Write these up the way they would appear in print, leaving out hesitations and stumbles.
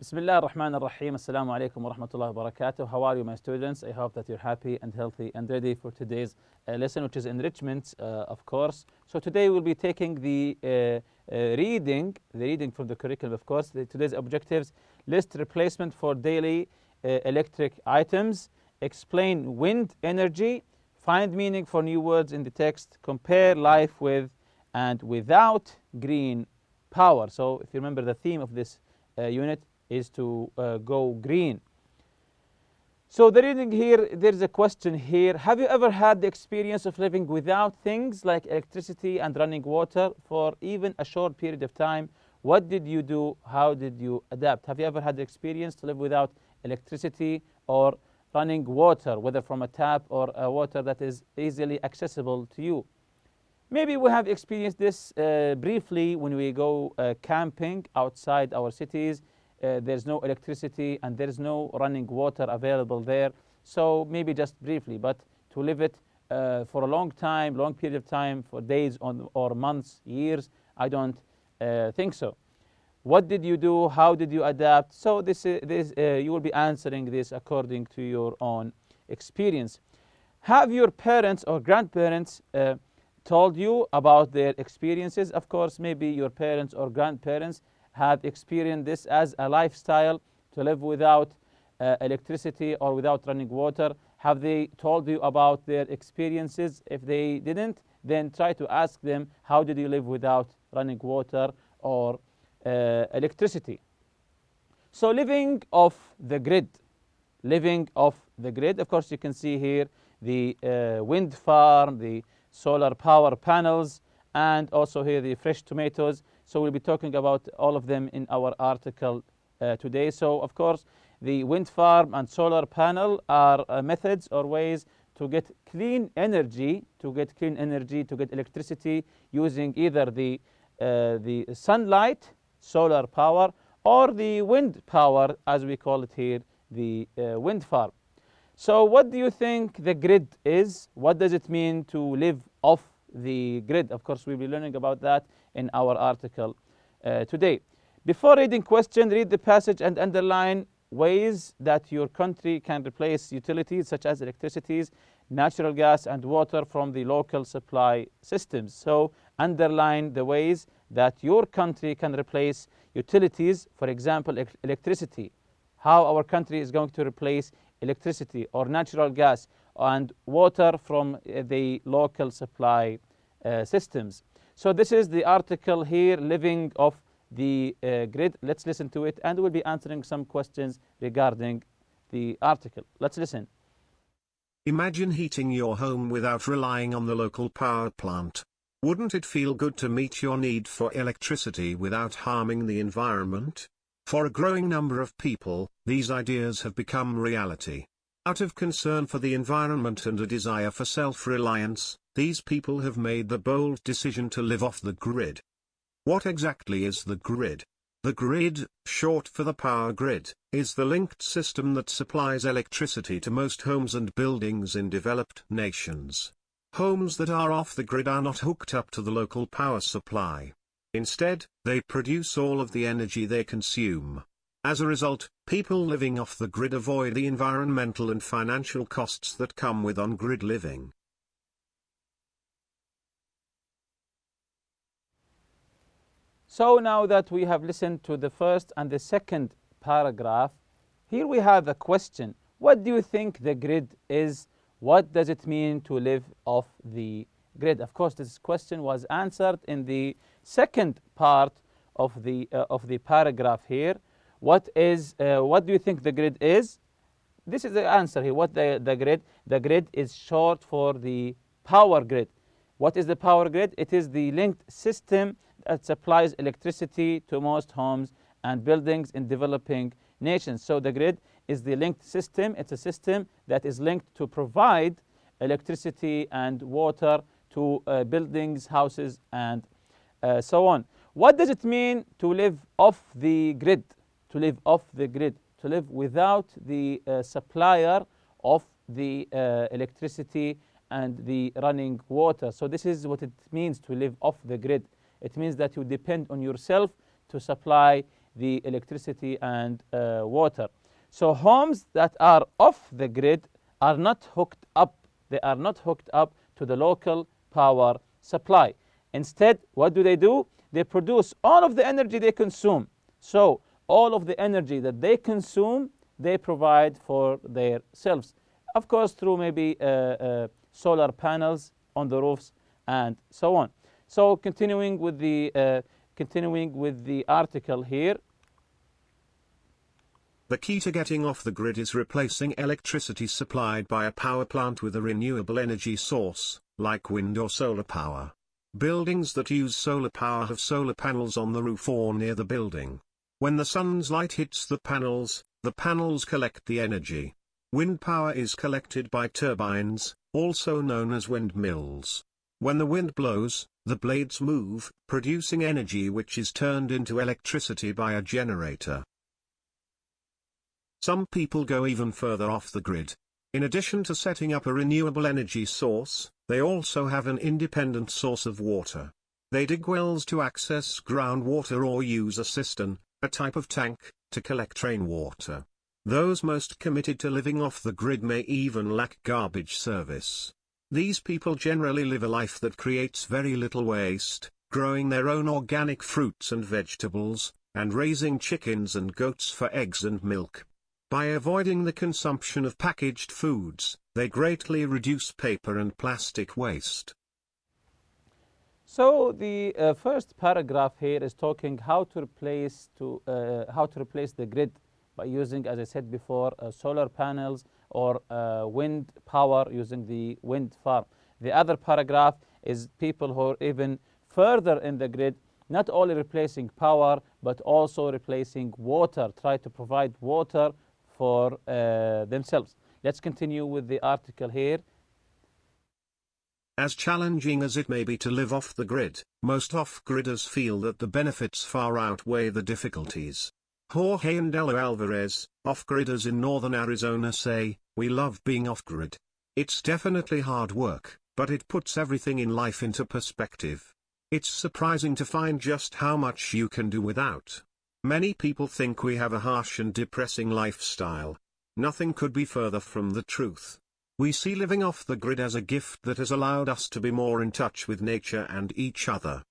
Bismillah ar-Rahman ar-Rahim. Assalamu alaikum wa rahmatullahi wa barakatuh. How are you, my students? I hope that you're happy and healthy and ready for today's lesson, which is enrichments, of course. So today we'll be taking the reading from the curriculum, of course. Today's objectives: list replacement for daily electric items, explain wind energy, find meaning for new words in the text, compare life with and without green power. So if you remember, the theme of this unit is to go green. So the reading here, there's a question here. Have you ever had the experience of living without things like electricity and running water for even a short period of time? What did you do? How did you adapt? Have you ever had the experience to live without electricity or running water, whether from a tap or water that is easily accessible to you? Maybe we have experienced this briefly when we go camping outside our cities. There's no electricity and there's no running water available there. So maybe just briefly, but to live it for a long period of time, for days or months, years, I don't think so. What did you do? How did you adapt? So you will be answering this according to your own experience. Have your parents or grandparents told you about their experiences? Of course, maybe your parents or grandparents have experienced this as a lifestyle, to live without electricity or without running water. Have they told you about their experiences? If they didn't, then try to ask them, how did you live without running water or electricity? So living off the grid. Of course, you can see here the wind farm, the solar power panels, and also here the fresh tomatoes. So we'll be talking about all of them in our article today. So of course, the wind farm and solar panel are methods or ways to get clean energy, to get electricity using either the sunlight, solar power, or the wind power, as we call it here, the wind farm. So what do you think the grid is? What does it mean to live off the grid? Of course, we'll be learning about that in our article today. Before reading question, read the passage and underline ways that your country can replace utilities such as electricity, natural gas, and water from the local supply systems. So underline the ways that your country can replace utilities, for example, electricity. How our country is going to replace electricity or natural gas and water from the local supply systems. So this is the article here, living off the grid. Let's listen to it, and we'll be answering some questions regarding the article. Let's listen. Imagine heating your home without relying on the local power plant. Wouldn't it feel good to meet your need for electricity without harming the environment? For a growing number of people, these ideas have become reality. Out of concern for the environment and a desire for self-reliance, these people have made the bold decision to live off the grid. What exactly is the grid? The grid, short for the power grid, is the linked system that supplies electricity to most homes and buildings in developed nations. Homes that are off the grid are not hooked up to the local power supply. Instead, they produce all of the energy they consume. As a result, people living off the grid avoid the environmental and financial costs that come with on-grid living. So now that we have listened to the first and the second paragraph, here we have a question. What do you think the grid is? What does it mean to live off the grid? Of course, this question was answered in the second part of the paragraph here. What do you think the grid is? This is the answer here. What the grid? The grid is short for the power grid. What is the power grid? It is the linked system that supplies electricity to most homes and buildings in developing nations. So the grid is the linked system. It's a system that is linked to provide electricity and water to buildings, houses, and so on. What does it mean to live off the grid? To live off the grid, to live without the supplier of the electricity and the running water. So this is what it means to live off the grid. It means that you depend on yourself to supply the electricity and water. So homes that are off the grid are not hooked up. They are not hooked up to the local power supply. Instead, what do? They produce all of the energy they consume. So all of the energy that they consume, they provide for themselves. Of course, through maybe solar panels on the roofs and so on. So continuing with the article here. The key to getting off the grid is replacing electricity supplied by a power plant with a renewable energy source, like wind or solar power. Buildings that use solar power have solar panels on the roof or near the building. When the sun's light hits the panels collect the energy. Wind power is collected by turbines, also known as windmills. When the wind blows, the blades move, producing energy which is turned into electricity by a generator. Some people go even further off the grid. In addition to setting up a renewable energy source, they also have an independent source of water. They dig wells to access groundwater or use a cistern, a type of tank, to collect rainwater. Those most committed to living off the grid may even lack garbage service. These people generally live a life that creates very little waste, growing their own organic fruits and vegetables, and raising chickens and goats for eggs and milk. By avoiding the consumption of packaged foods, they greatly reduce paper and plastic waste. So the first paragraph here is talking how to replace the grid by using, as I said before, solar panels or wind power using the wind farm. The other paragraph is people who are even further in the grid, not only replacing power but also replacing water, try to provide water for themselves. Let's continue with the article here. As challenging as it may be to live off the grid, most off-gridders feel that the benefits far outweigh the difficulties. Jorge and Elo Alvarez, off-gridders in northern Arizona, say, "We love being off-grid. It's definitely hard work, but it puts everything in life into perspective. It's surprising to find just how much you can do without. Many people think we have a harsh and depressing lifestyle. Nothing could be further from the truth. We see living off the grid as a gift that has allowed us to be more in touch with nature and each other."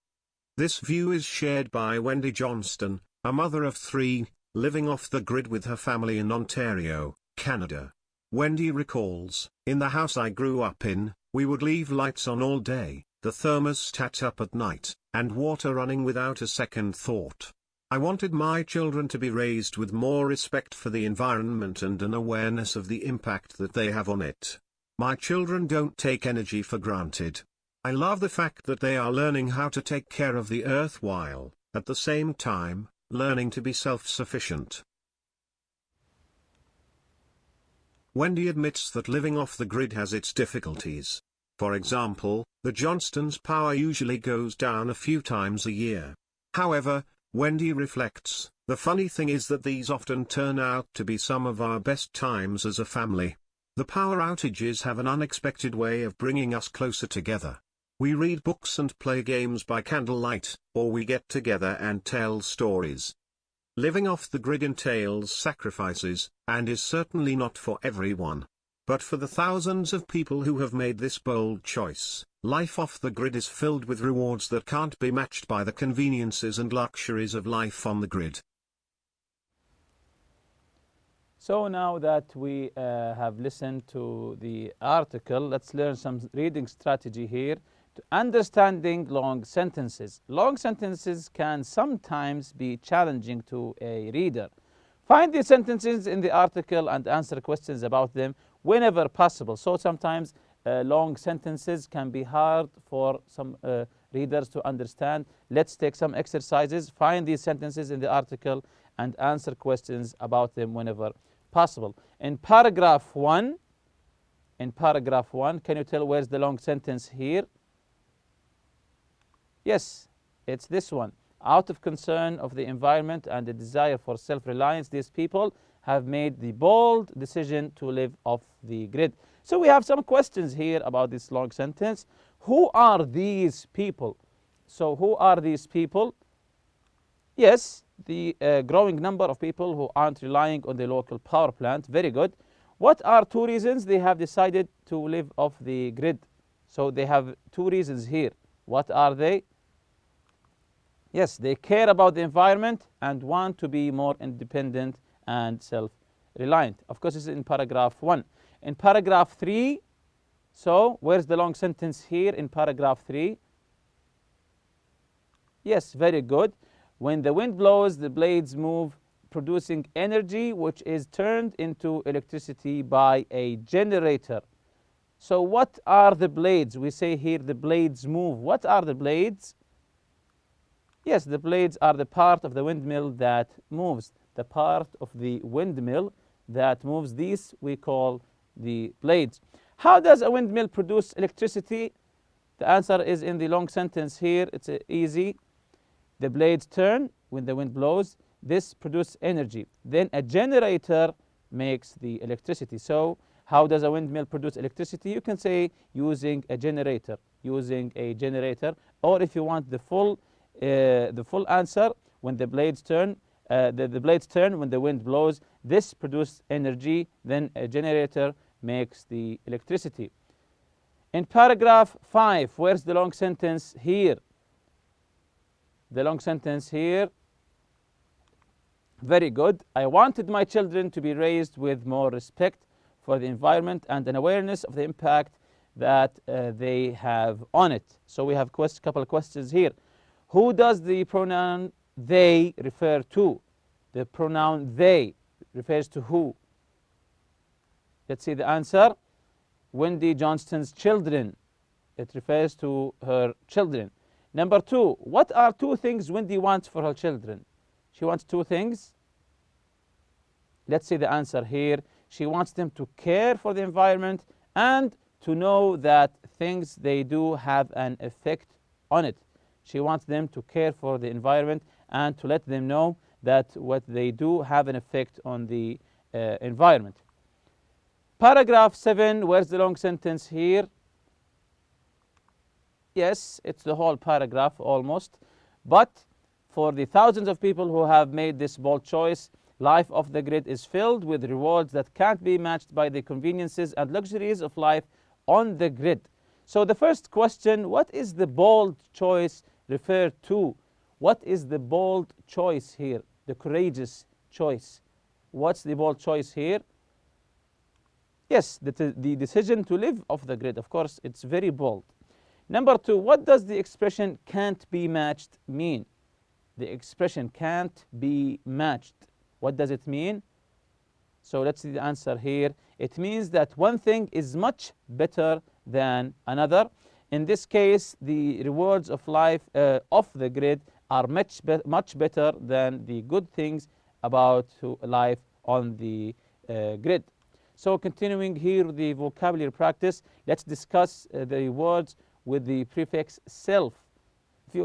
This view is shared by Wendy Johnston, a mother of 3, living off the grid with her family in Ontario, Canada. Wendy recalls, "In the house I grew up in, we would leave lights on all day, the thermostat up at night, and water running without a second thought. I wanted my children to be raised with more respect for the environment and an awareness of the impact that they have on it. My children don't take energy for granted. I love the fact that they are learning how to take care of the earth while, at the same time, learning to be self-sufficient." Wendy admits that living off the grid has its difficulties. For example, the Johnstons' power usually goes down a few times a year. However, Wendy reflects, "The funny thing is that these often turn out to be some of our best times as a family. The power outages have an unexpected way of bringing us closer together. We read books and play games by candlelight, or we get together and tell stories." Living off the grid entails sacrifices, and is certainly not for everyone. But for the thousands of people who have made this bold choice, life off the grid is filled with rewards that can't be matched by the conveniences and luxuries of life on the grid. So now that we have listened to the article, let's learn some reading strategy here. To understanding long sentences. Long sentences can sometimes be challenging to a reader. Find the sentences in the article and answer questions about them whenever possible. So sometimes long sentences can be hard for some readers to understand. Let's take some exercises. Find these sentences in the article and answer questions about them whenever possible. In paragraph 1, can you tell where's the long sentence here? Yes, it's this one. Out of concern of the environment and the desire for self-reliance, these people have made the bold decision to live off the grid. So we have some questions here about this long sentence. Who are these people? So who are these people? Yes, the growing number of people who aren't relying on the local power plant. Very good. What are two reasons they have decided to live off the grid? So they have two reasons here. What are they? Yes, they care about the environment and want to be more independent and self-reliant. Of course, this is in paragraph 1. In paragraph 3, so where's the long sentence here in paragraph 3? Yes, very good. When the wind blows, the blades move, producing energy which is turned into electricity by a generator. So what are the blades? We say here the blades move. What are the blades? Yes, the blades are the part of the windmill that moves. The part of the windmill that moves, these we call the blades. How does a windmill produce electricity? The answer is in the long sentence here. It's easy. The blades turn when the wind blows. This produces energy. Then a generator makes the electricity. So how does a windmill produce electricity? You can say using a generator. Using a generator. Or if you want the full answer, when the blades turn, the blades turn when the wind blows. This produces energy. Then a generator makes the electricity. In paragraph 5, where's the long sentence here? The long sentence here. Very good. I wanted my children to be raised with more respect for the environment and an awareness of the impact that they have on it. So we have a couple of questions here. Who does the pronoun they refer to? The pronoun they refers to who? Let's see the answer. Wendy Johnston's children. It refers to her children. Number 2, what are 2 things Wendy wants for her children? She wants 2 things. Let's see the answer here. She wants them to care for the environment and to know that things they do have an effect on it. She wants them to care for the environment and to let them know that what they do have an effect on the environment. Paragraph 7, where's the long sentence here? Yes, it's the whole paragraph almost. But for the thousands of people who have made this bold choice, life off the grid is filled with rewards that can't be matched by the conveniences and luxuries of life on the grid. So the first question, what is the bold choice referred to? What is the bold choice here? The courageous choice. What's the bold choice here? Yes, the decision to live off the grid. Of course, it's very bold. Number 2, what does the expression can't be matched mean? The expression can't be matched. What does it mean? So let's see the answer here. It means that one thing is much better than another. In this case, the rewards of life off the grid are much better than the good things about life on the grid. So continuing here with the vocabulary practice, let's discuss the words with the prefix self.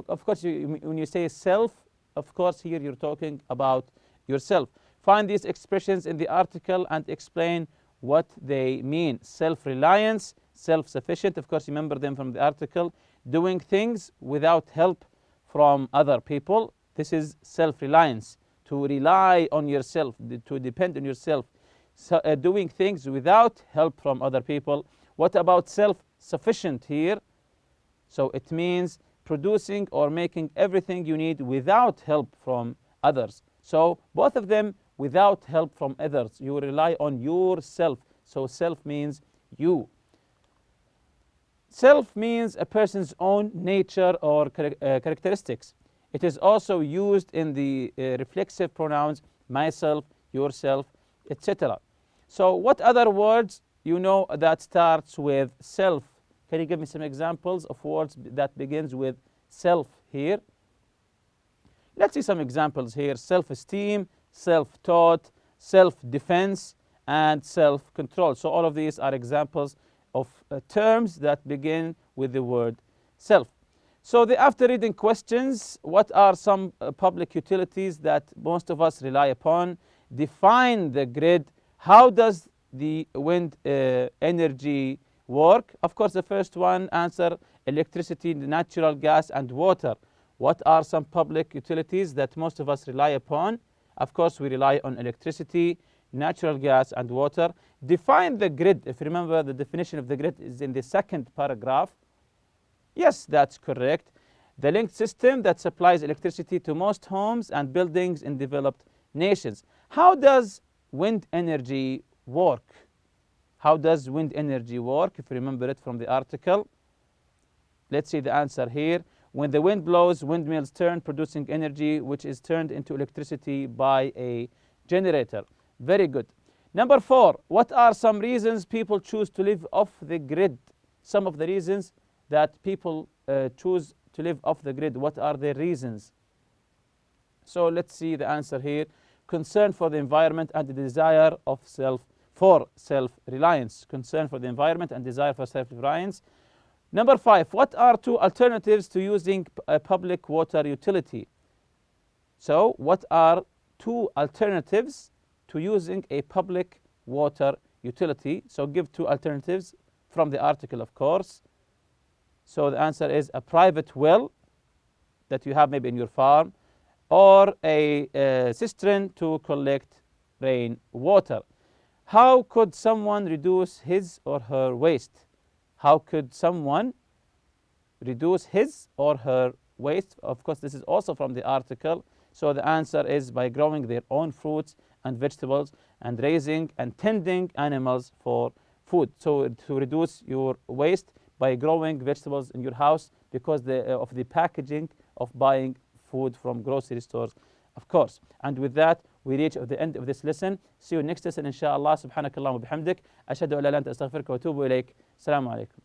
Of course, when you say self, of course, here you're talking about yourself. Find these expressions in the article and explain what they mean. Self-reliance, self-sufficient, of course, remember them from the article. Doing things without help from other people. This is self-reliance, to rely on yourself, to depend on yourself. So, doing things without help from other people. What about self-sufficient here? So it means producing or making everything you need without help from others. So both of them without help from others. You rely on yourself. So self means you. Self means a person's own nature or characteristics. It is also used in the reflexive pronouns myself, yourself, etc. So what other words you know that starts with self? Can you give me some examples of words that begins with self here? Let's see some examples here. Self-esteem, self-taught, self-defense, and self-control. So all of these are examples of terms that begin with the word self. So the after reading questions, what are some public utilities that most of us rely upon? Define the grid. How does the wind energy work? Of course, the first one answer, electricity, natural gas, and water. What are some public utilities that most of us rely upon? Of course, we rely on electricity, natural gas, and water. Define the grid. If you remember, the definition of the grid is in the second paragraph. Yes, that's correct. The linked system that supplies electricity to most homes and buildings in developed nations. How does wind energy work? How does wind energy work? If you remember it from the article. Let's see the answer here. When the wind blows, windmills turn, producing energy which is turned into electricity by a generator. Very good. Number 4, what are some reasons people choose to live off the grid? Some of the reasons that people choose to live off the grid. What are their reasons? So let's see the answer here. Concern for the environment and the desire of self-reliance. Concern for the environment and desire for self-reliance. Number 5, what are 2 alternatives to using a public water utility? So what are 2 alternatives to using a public water utility? So give 2 alternatives from the article, of course. So the answer is a private well that you have maybe in your farm, or a cistern to collect rain water. How could someone reduce his or her waste? How could someone reduce his or her waste? Of course, this is also from the article. So the answer is by growing their own fruits and vegetables and raising and tending animals for food. So to reduce your waste by growing vegetables in your house because of the packaging of buying food from grocery stores, of course. And with that, we reach the end of this lesson. See you next lesson, inshallah. Subhanakallah wa bihamdik. Ashhadu an la ilaha illa anta astaghfiruka wa atubu ilayk. Assalamu alaikum.